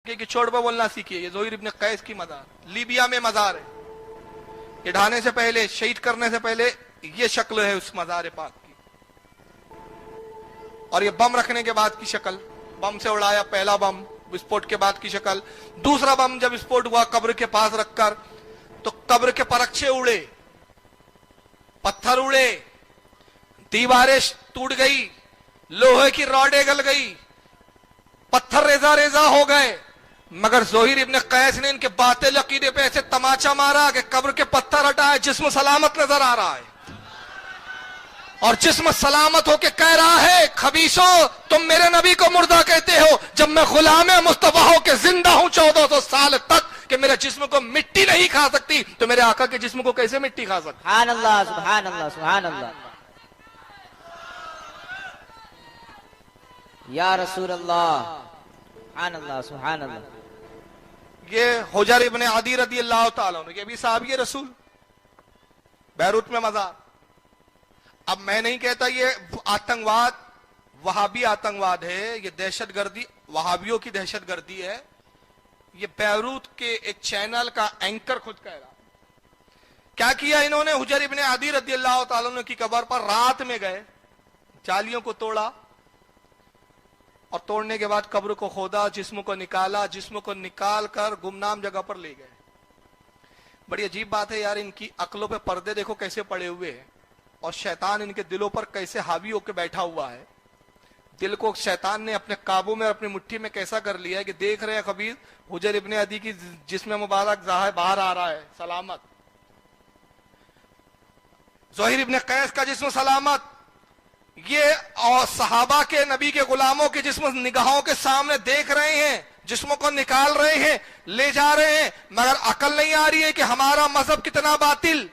कि छोड़ पे बोलना सीखिए। ये ज़ोहिर इब्न कैस की मज़ार, लीबिया में मज़ार है। ये ढाने से पहले, शहीद करने से पहले ये शक्ल है उस मज़ार पाक की, और ये बम रखने के बाद की शक्ल, बम से उड़ाया पहला बम, विस्फोट के बाद की शक्ल, दूसरा बम जब विस्फोट हुआ कब्र के पास रखकर, तो कब्र के परक्षे उड़े, पत्थर उड़े, दीवारें टूट गई, लोहे की रॉडें गल गई, पत्थर रेजा रेजा हो गए, मगर ज़ोहिर इब्न कैस ने इनके बातिल अकीदे पे ऐसे तमाचा मारा कि कब्र के पत्थर हटाए, जिस्म सलामत नजर आ रहा है। और जिस्म सलामत होके कह रहा है, खबीसो तुम मेरे नबी को मुर्दा कहते हो, जब मैं गुलाम मुस्तफा हो के जिंदा हूं 1400 साल तक कि मेरे जिस्म को मिट्टी नहीं खा सकती, तो मेरे आका के जिस्म को कैसे मिट्टी खा सकती? सुभान अल्लाह, सुभान अल्लाह, सुभान अल्लाह, या रसूल अल्लाह, सुभान अल्लाह, सुभान अल्लाह। ये हुजर इब्न अदी रदी अल्लाह ताला अन्हु, ये भी साहबी रसूल, बैरूत में मज़ार। अब मैं नहीं कहता ये आतंकवाद वहाबी आतंकवाद है, ये दहशतगर्दी वहाबियों की दहशतगर्दी है। ये बैरूत के एक चैनल का एंकर खुद कह रहा। क्या किया इन्होंने? हुजर इब्न अदी रदी अल्लाह ताला अन्हु की कब्र पर रात में गए, जालियों को तोड़ा, और तोड़ने के बाद कब्र को खोदा, जिस्म को निकाला, जिस्म को निकाल कर गुमनाम जगह पर ले गए। बड़ी अजीब बात है यार, इनकी अक्लों पे पर्दे देखो कैसे पड़े हुए हैं, और शैतान इनके दिलों पर कैसे हावी होकर बैठा हुआ है। दिल को शैतान ने अपने काबू में, अपनी मुट्ठी में कैसा कर लिया है कि देख रहे हैं खबीर हुजर इब्न अदी की जिस्म मुबारक बाहर आ रहा है सलामत, ज़ोहिर इब्न कैस का जिस्म सलामत, ये और सहाबा के नबी के गुलामों के जिस्म निगाहों के सामने देख रहे हैं, जिस्मों को निकाल रहे हैं, ले जा रहे हैं, मगर अकल नहीं आ रही है कि हमारा मजहब कितना बातिल,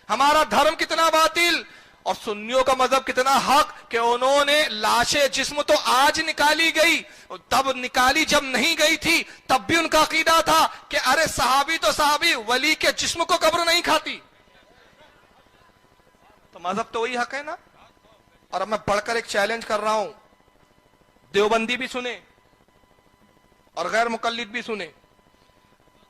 हमारा धर्म कितना बातिल, और सुन्नियों का मजहब कितना हक कि उन्होंने लाशें, जिस्म तो आज निकाली गई, तब निकाली जब नहीं गई थी तब भी उनका अकीदा था कि अरे सहाबी तो सहाबी, वली के जिस्म को कब्र नहीं खाती। तो मजहब तो वही हक है ना। और अब मैं बढ़कर एक चैलेंज कर रहा हूं, देवबंदी भी सुने और गैर मुकल्लिद भी सुने,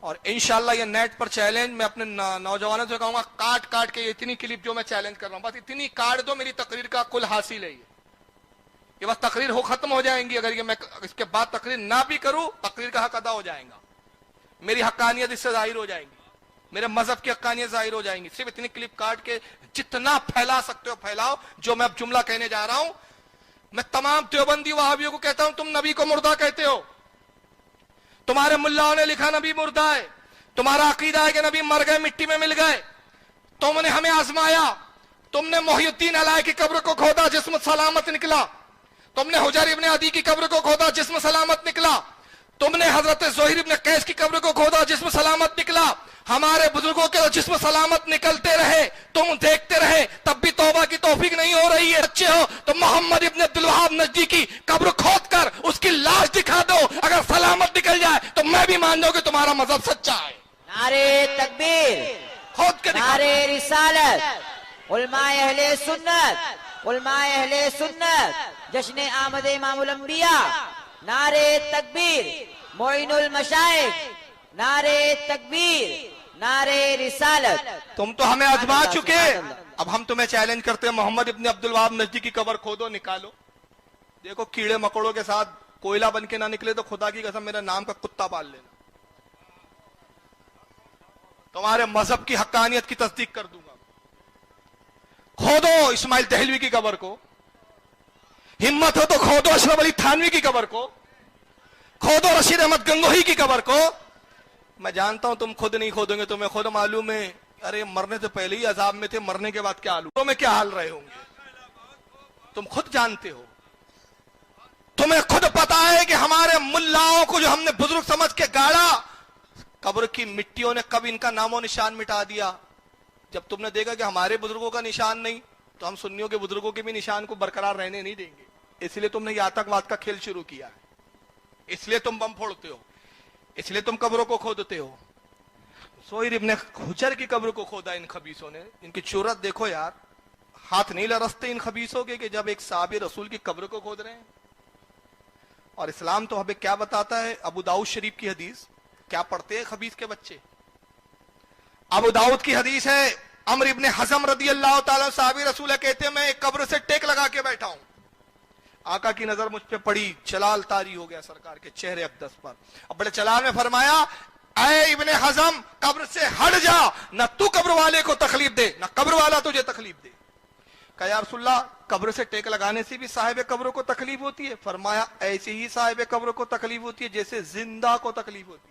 और इंशाल्लाह ये नेट पर चैलेंज मैं अपने नौजवानों से कहूंगा, काट काट के इतनी क्लिप जो मैं चैलेंज कर रहा हूं, बस इतनी काट दो, मेरी तकरीर का कुल हासिल है ये बस तकरीर हो खत्म हो जाएंगी। अगर ये मैं इसके बाद तकरीर ना भी करूं, तकरीर का हक अदा हो जाएगा, मेरी हक्कानियत इससे जाहिर हो जाएंगी, मेरे मजहब की हक्कानियत जाहिर हो जाएंगी। सिर्फ इतनी क्लिप काट के जितना फैला सकते हो फैलाओ। जो मैं अब जुमला कहने जा रहा हूं, मैं तमाम देवबंदी वहाबियों को कहता हूं, तुम नबी को मुर्दा कहते हो, तुम्हारे मुल्लाओं ने लिखा नबी मुर्दा है, तुम्हारा अकीदा है कि नबी मर गए, मिट्टी में मिल गए, तुमने हमें आजमाया, तुमने मोहिउद्दीन अलाई की कब्र को खोदा, जिस्म सलामत निकला, तुमने हुजर इब्न अदी की कब्र को खोदा, जिस्म सलामत निकला, तुमने हजरत ज़ोहिर इब्न कैस की कब्र को खोदा, जिस्म सलामत निकला, हमारे बुजुर्गों के जिस्म सलामत निकलते रहे, तुम देखते रहे, तब भी तौबा की तौफीक नहीं हो रही है। अच्छे हो तो मोहम्मद इब्न अब्दुल वहाब नजदी की कब्र खोद कर उसकी लाश दिखा दो, अगर सलामत निकल जाए तो मैं भी मान जाऊं कि तुम्हारा मजहब सच्चा है। नारे तकबीर, खोद के नारे रिसालत, उलमाए अहले सुन्नत, उलमाए अहले सुन्नत, जश्न आमद इमामुल अंबिया, नारे तकबीर, मोइनुल मशाइख, नारे तकबीर, नारे रिसालत। तुम तो हमें आजमा चुके, अब हम तुम्हें चैलेंज करते हैं, मोहम्मद इब्न अब्दुल वहाब नजदी की कब्र खोदो, निकालो, देखो कीड़े मकोड़ों के साथ कोयला बन के ना निकले तो खुदा की कसम मेरे नाम का कुत्ता पाल लेना, तुम्हारे मजहब की हक्कानियत की तस्दीक कर दूंगा। खोदो इस्माइल दहलवी की कब्र को, हिम्मत हो तो खोदो अशरफ अली थानवी की कब्र को, खोदो रशीद अहमद गंगोही की कब्र को। मैं जानता हूं तुम खुद नहीं खोदोगे, तुम्हें खुद मालूम है, अरे मरने से पहले ही अजाब में थे, मरने के बाद क्या हाल में क्या हाल रहे होंगे, तुम खुद जानते हो। तुम्हें खुद पता है कि हमारे मुल्लाओं को जो हमने बुजुर्ग समझ के गाड़ा, कब्र की मिट्टियों ने कब इनका नामो निशान मिटा दिया। जब तुमने देखा कि हमारे बुजुर्गों का निशान नहीं, तो हम सुन्नियों के बुजुर्गों के भी निशान को बरकरार रहने नहीं देंगे। इसलिए तुमने ये आतंकवाद का खेल शुरू किया है, इसलिए तुम बम फोड़ते हो, इसलिए तुम कब्रों को खोदते हो। ज़ोहिर इब्न हुजर की कब्र को खोदा इन खबीसों ने, इनकी चुरत देखो यार, हाथ नहीं लरसते इन खबीसों के कि जब एक साहबी रसूल की कब्र को खोद रहे हैं। اور اسلام تو ہمیں کیا بتاتا ہے؟ ابو داؤد شریف کی حدیث کیا پڑھتے ہیں خبیث کے بچے؟ ابو داؤد کی حدیث ہے، عمرو ابن حزم رضی اللہ تعالیٰ صحابی رسول کہتے ہیں میں ایک قبر سے ٹیک لگا کے بیٹھا ہوں، آقا کی نظر مجھ پہ پڑی، چلال طاری ہو گیا سرکار کے چہرے اقدس پر، اب بڑے چلال میں فرمایا اے ابن حزم قبر سے ہٹ جا، نہ تو قبر والے کو تکلیف دے نہ قبر والا تجھے تکلیف دے۔ کہا یا رسول اللہ قبر سے ٹیک لگانے سے بھی صاحب قبروں کو تکلیف ہوتی ہے؟ فرمایا ایسے ہی صاحب قبروں کو تکلیف ہوتی ہے جیسے زندہ کو تکلیف ہوتی ہے۔